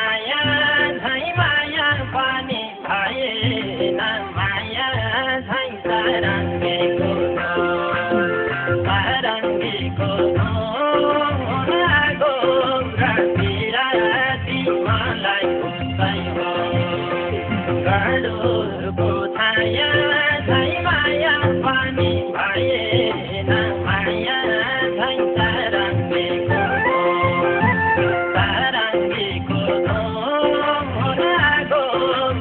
माया झै माया पनि भएन माया झै तरङ्गीको लागो र पिराती मलाई उस्तै हो गडुरको छाया झै माया पनि भएन माया झै तरङ्गीको लागो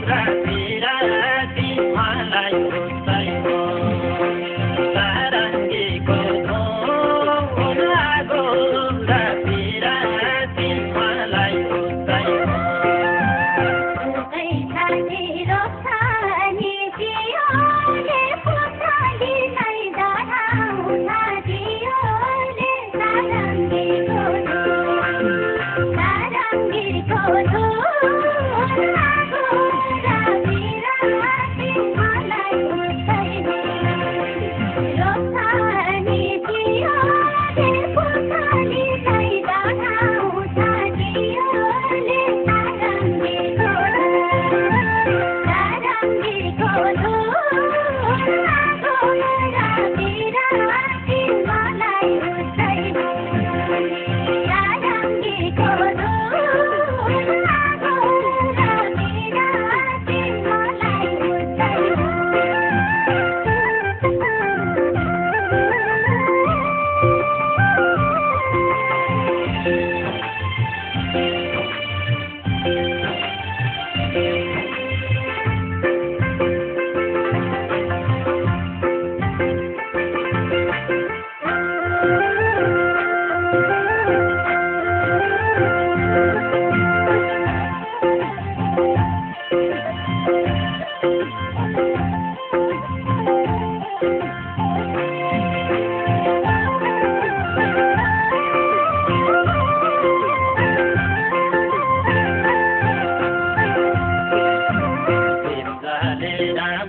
र पिराती मलाई उस्तै हो तरङ्गीको लागो र पिराती मलाई उस्तै हो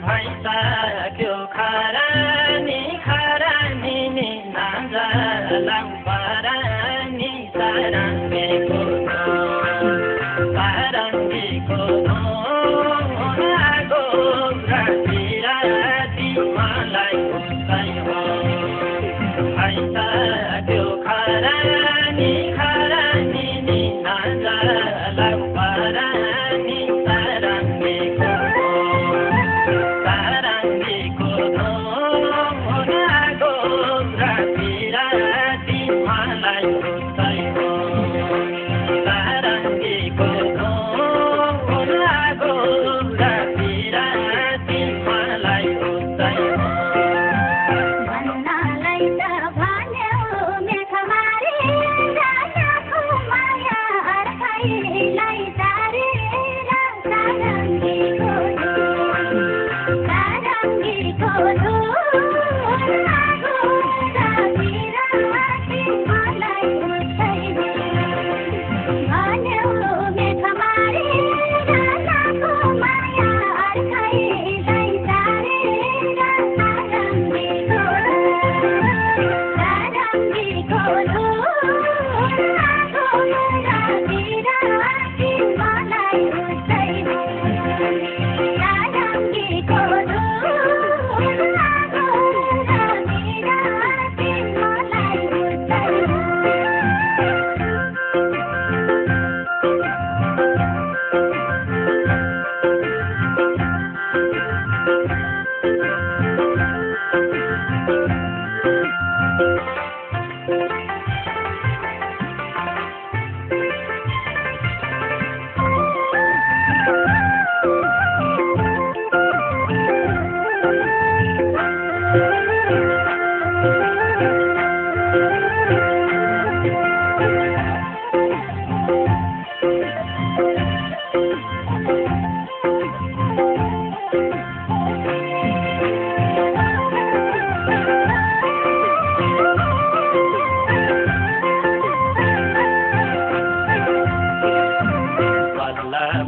भइसक्यो खरानी खरानी नि नाजालाङ परानी तरङ्गीको लागो र पिराती मलाई उस्तै हो भइसक्यो खरानी खरानी नि नाजालाङ परानी तरङ्गीको लागो र पिराती मलाई उस्तै हो तरङ्गीको लागो र पिराती मलाई उस्तै हो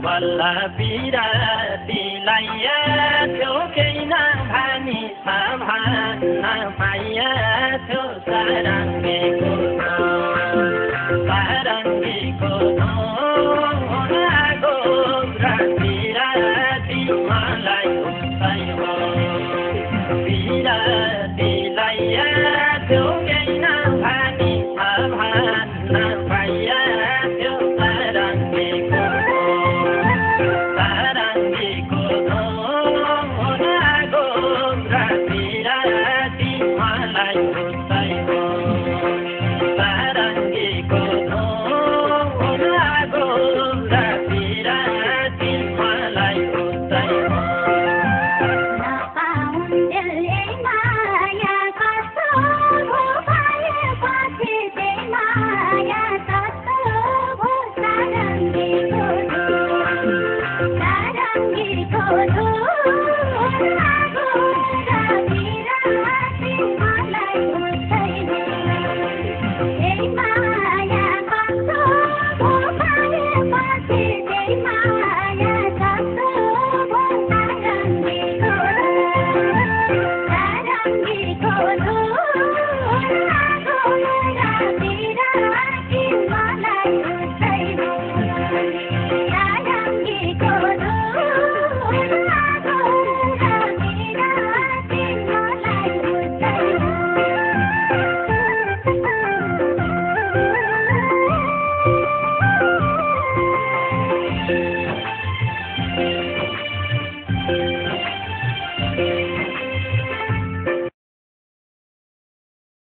बल्ल बिरातीलाई थियो केही नभानी छ भन्न पाइया थियो तरङ्गीको